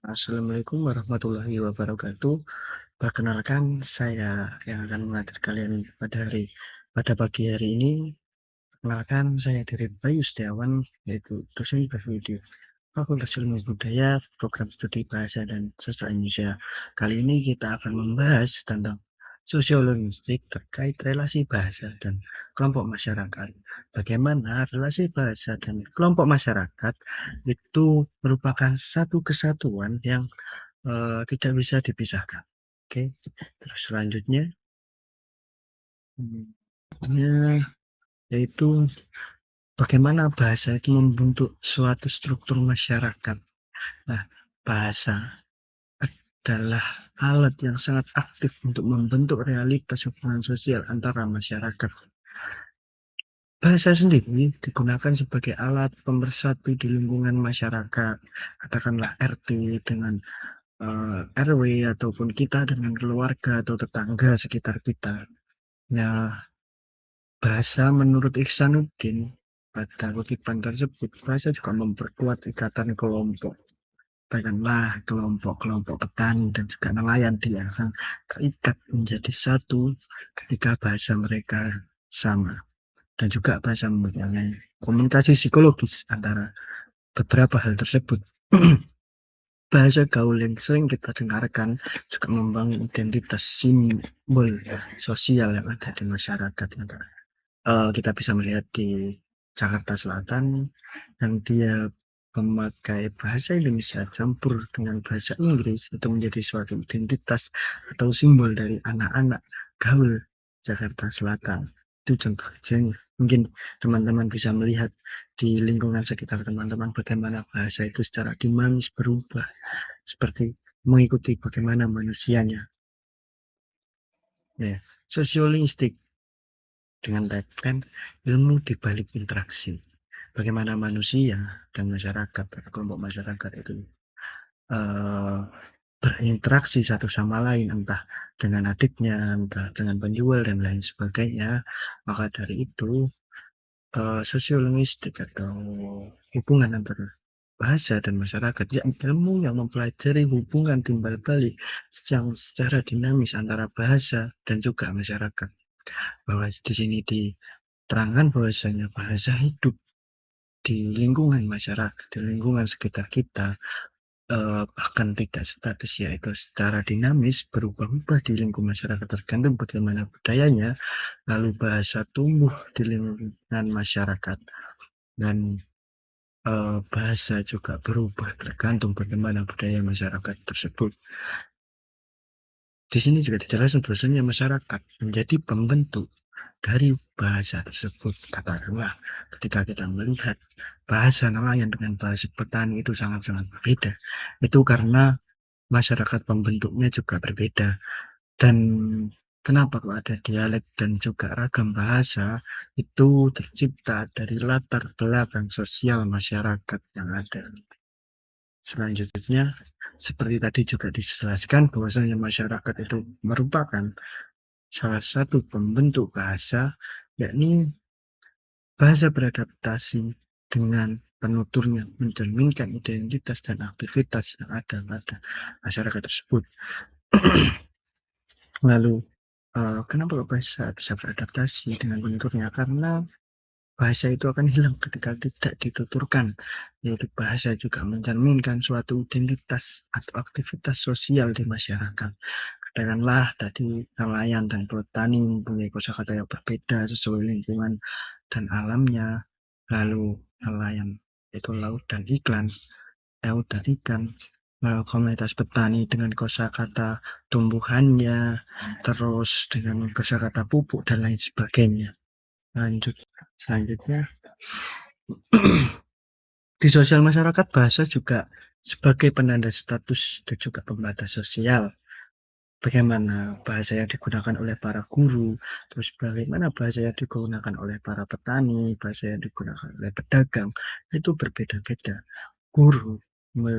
Assalamualaikum warahmatullahi wabarakatuh. Perkenalkan, saya yang akan mengajar kalian pada pagi hari ini. Perkenalkan, saya dari Bayu Setiawan, yaitu dosen bahasa video Fakultas Ilmu Budaya, Program Studi Bahasa dan Sastra Indonesia. Kali ini kita akan membahas tentang sosiolinguistik terkait relasi bahasa dan kelompok masyarakat. Bagaimana relasi bahasa dan kelompok masyarakat itu merupakan satu kesatuan yang tidak bisa dipisahkan. Oke, terus selanjutnya yaitu bagaimana bahasa itu membentuk suatu struktur masyarakat. Nah, bahasa adalah alat yang sangat aktif untuk membentuk realitas hubungan sosial antara masyarakat. Bahasa sendiri digunakan sebagai alat pemersatu di lingkungan masyarakat, katakanlah RT dengan RW ataupun kita dengan keluarga atau tetangga sekitar kita. Nah, bahasa menurut Ihsanuddin pada kutipan tersebut, bahasa juga memperkuat ikatan kelompok. Katakanlah kelompok-kelompok petani dan juga nelayan dia akan terikat menjadi satu ketika bahasa mereka sama. Dan juga bahasa mempunyai komunikasi psikologis antara beberapa hal tersebut. Bahasa gaul yang sering kita dengarkan juga membangun identitas simbol sosial yang ada di masyarakat. Kita bisa melihat di Jakarta Selatan yang dia memakai bahasa Indonesia campur dengan bahasa Inggris itu menjadi suatu identitas atau simbol dari anak-anak gaul Jakarta Selatan. Itu contoh kecilnya. Mungkin teman-teman bisa melihat di lingkungan sekitar teman-teman bagaimana bahasa itu secara dinamis berubah seperti mengikuti bagaimana manusianya. Ya, sosiolinguistik dengan kan ilmu di balik interaksi. Bagaimana manusia dan masyarakat, kelompok masyarakat itu uh, berinteraksi satu sama lain, entah dengan adiknya, entah dengan penjual dan lain sebagainya. Maka dari itu, sosiolinguistik atau hubungan antara bahasa dan masyarakat, ya ilmu yang mempelajari hubungan timbal balik yang secara dinamis antara bahasa dan juga masyarakat. Bahwa di sini diterangkan bahwasanya bahasa hidup di lingkungan masyarakat, di lingkungan sekitar kita, bahkan tidak statis, yaitu secara dinamis berubah-ubah di lingkungan masyarakat tergantung bagaimana budayanya, lalu bahasa tumbuh di lingkungan masyarakat dan bahasa juga berubah tergantung bagaimana budaya masyarakat tersebut. Di sini juga dijelaskan bahwasanya masyarakat menjadi pembentuk dari bahasa tersebut. Katakanlah ketika kita melihat bahasa nelayan dengan bahasa petani itu sangat-sangat berbeda. Itu karena masyarakat pembentuknya juga berbeda. Dan kenapa kok ada dialek dan juga ragam bahasa itu tercipta dari latar belakang sosial masyarakat yang ada. Selanjutnya, seperti tadi juga dijelaskan bahwasanya masyarakat itu merupakan salah satu pembentuk bahasa, yakni bahasa beradaptasi dengan penuturnya, mencerminkan identitas dan aktivitas yang ada pada masyarakat tersebut. Lalu, kenapa bahasa bisa beradaptasi dengan penuturnya? Karena bahasa itu akan hilang ketika tidak dituturkan, yaitu bahasa juga mencerminkan suatu identitas atau aktivitas sosial di masyarakat. Katakanlah tadi nelayan dan petani mempunyai kosakata yang berbeda sesuai lingkungan dan alamnya. Lalu nelayan itu laut dan iklan, laut dan ikan. Lalu komunitas petani dengan kosakata tumbuhannya, terus dengan kosakata pupuk dan lain sebagainya. Selanjutnya di sosial masyarakat bahasa juga sebagai penanda status dan juga pembatas sosial. Bagaimana bahasa yang digunakan oleh para guru, terus bagaimana bahasa yang digunakan oleh para petani, bahasa yang digunakan oleh pedagang, itu berbeda-beda. Guru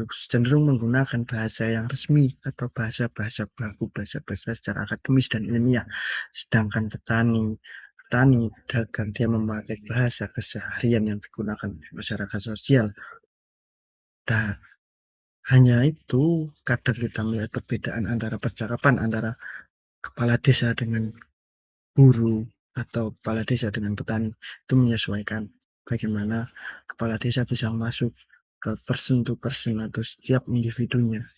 cenderung menggunakan bahasa yang resmi atau bahasa-bahasa baku, bahasa-bahasa secara akademis dan ilmiah. Sedangkan petani, pedagang, dia memakai bahasa keseharian yang digunakan masyarakat sosial. Nah, Hanya itu, kadang kita melihat perbedaan antara percakapan antara kepala desa dengan guru atau kepala desa dengan petani itu menyesuaikan bagaimana kepala desa bisa masuk ke person to person atau setiap individunya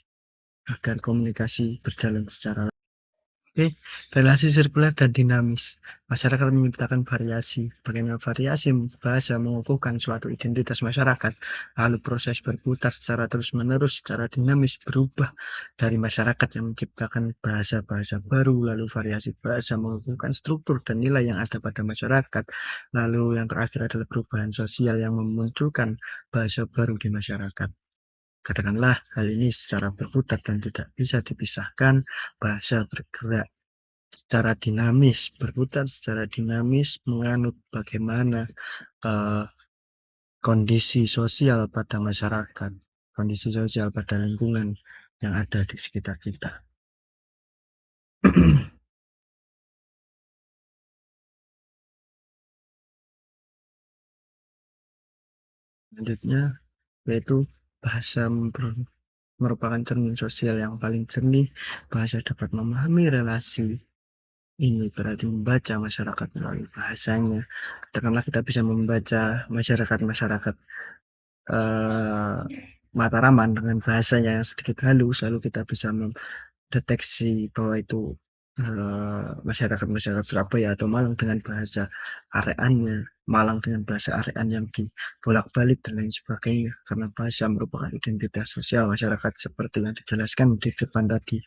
agar komunikasi berjalan secara. Oke, relasi sirkuler dan dinamis. Masyarakat menciptakan variasi. Bagaimana variasi bahasa mengukuhkan suatu identitas masyarakat, lalu proses berputar secara terus-menerus, secara dinamis berubah dari masyarakat yang menciptakan bahasa-bahasa baru, lalu variasi bahasa mengukuhkan struktur dan nilai yang ada pada masyarakat, lalu yang terakhir adalah perubahan sosial yang memunculkan bahasa baru di masyarakat. Katakanlah hal ini secara berputar dan tidak bisa dipisahkan, bahasa bergerak secara dinamis, berputar secara dinamis menganut bagaimana uh, kondisi sosial pada masyarakat, kondisi sosial pada lingkungan yang ada di sekitar kita. Selanjutnya yaitu bahasa merupakan cermin sosial yang paling jernih. Bahasa dapat memahami relasi ini berarti membaca masyarakat melalui bahasanya. Katakanlah kita bisa membaca masyarakat eh, Mataraman dengan bahasanya yang sedikit halus, lalu kita bisa mendeteksi bahwa itu masyarakat Surabaya atau Malang dengan bahasa areannya, Malang dengan bahasa arean yang dibolak-balik dan lain sebagainya. Karena bahasa merupakan identitas sosial masyarakat seperti yang dijelaskan di depan tadi.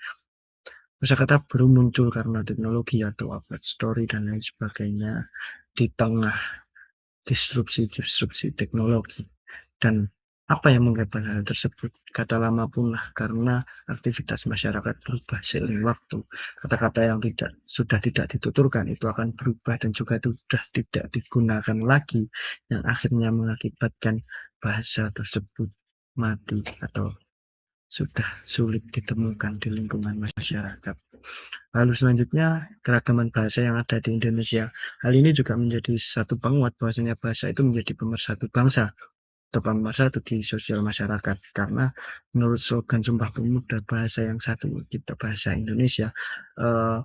Kosakata baru muncul karena teknologi atau upload story dan lain sebagainya di tengah disrupsi teknologi. Dan apa yang menggambarkan hal tersebut? Kata lama punah karena aktivitas masyarakat berubah seiring waktu. Kata-kata yang sudah tidak dituturkan itu akan berubah dan juga sudah tidak digunakan lagi, yang akhirnya mengakibatkan bahasa tersebut mati atau sudah sulit ditemukan di lingkungan masyarakat. Lalu selanjutnya, keragaman bahasa yang ada di Indonesia. Hal ini juga menjadi satu penguat bahwasanya bahasa itu menjadi pemersatu bangsa atau pemersatu di sosial masyarakat. Karena menurut slogan Sumpah Pemuda bahasa yang satu, kita bahasa Indonesia, eh,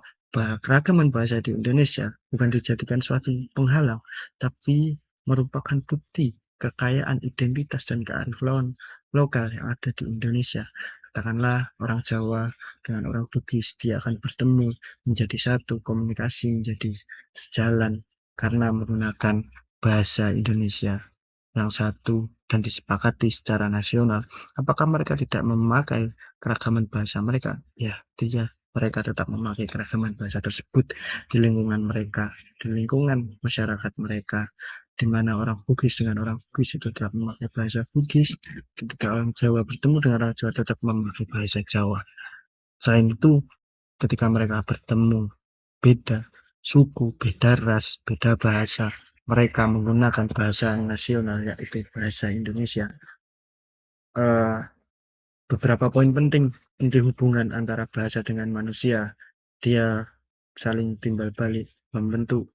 keragaman bahasa di Indonesia bukan dijadikan suatu penghalang, tapi merupakan bukti kekayaan identitas dan kearifan lokal yang ada di Indonesia. Katakanlah orang Jawa dengan orang Bugis, dia akan bertemu menjadi satu, komunikasi menjadi sejalan karena menggunakan bahasa Indonesia yang satu dan disepakati secara nasional. Apakah mereka tidak memakai keragaman bahasa mereka? Ya, tidak. Mereka tetap memakai keragaman bahasa tersebut di lingkungan mereka, di lingkungan masyarakat mereka, di mana orang Bugis dengan orang Bugis itu tetap memakai bahasa Bugis, ketika orang Jawa bertemu dengan orang Jawa tetap memakai bahasa Jawa. Selain itu, ketika mereka bertemu, beda suku, beda ras, beda bahasa, mereka menggunakan bahasa nasional yaitu bahasa Indonesia. Uh, Beberapa poin penting hubungan antara bahasa dengan manusia, dia saling timbal balik, membentuk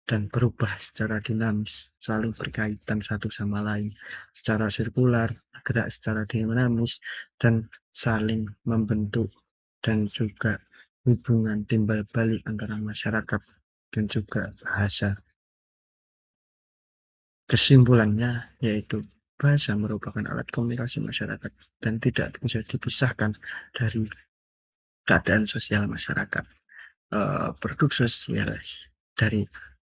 dan berubah secara dinamis, saling berkaitan satu sama lain, secara sirkular, gerak secara dinamis, dan saling membentuk, dan juga hubungan timbal balik antara masyarakat dan juga bahasa. Kesimpulannya yaitu bahasa merupakan alat komunikasi masyarakat dan tidak bisa dipisahkan dari keadaan sosial masyarakat. Produk sosial dari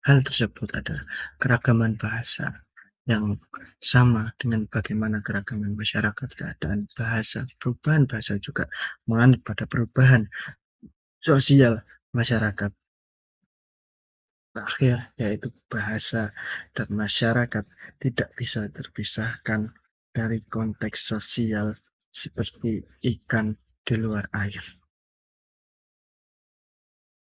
hal tersebut adalah keragaman bahasa yang sama dengan bagaimana keragaman masyarakat, keadaan bahasa, perubahan bahasa juga menganut pada perubahan sosial masyarakat. Terakhir, yaitu bahasa dan masyarakat tidak bisa terpisahkan dari konteks sosial seperti ikan di luar air.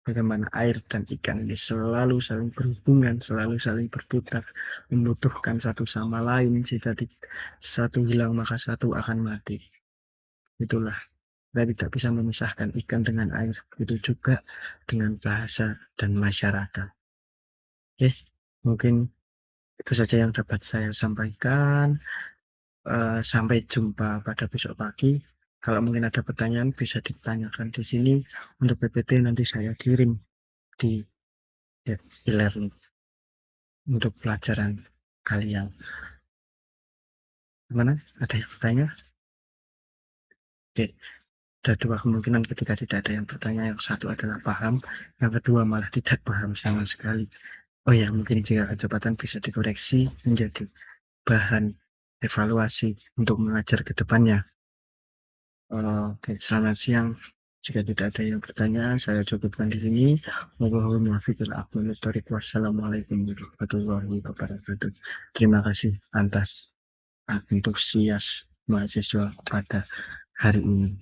Bagaimana air dan ikan ini selalu saling berhubungan, selalu saling berputar, membutuhkan satu sama lain. Jika satu hilang maka satu akan mati. Itulah, kita tidak bisa memisahkan ikan dengan air. Begitu juga dengan bahasa dan masyarakat. Oke, mungkin itu saja yang dapat saya sampaikan. Sampai jumpa pada besok pagi. Kalau mungkin ada pertanyaan bisa ditanyakan di sini. Untuk PPT nanti saya kirim di e-learning untuk pelajaran kalian. Gimana? Ada yang bertanya? Oke, ada dua kemungkinan ketika tidak ada yang bertanya. Yang satu adalah paham, yang kedua malah tidak paham sama sekali. Oh ya, mungkin jika kecepatan bisa dikoreksi menjadi bahan evaluasi untuk mengajar ke depannya. Oke, selamat siang. Jika tidak ada yang bertanya, saya cukupkan di sini. Wassalamualaikum warahmatullahi wabarakatuh. Terima kasih atas antusias mahasiswa pada hari ini.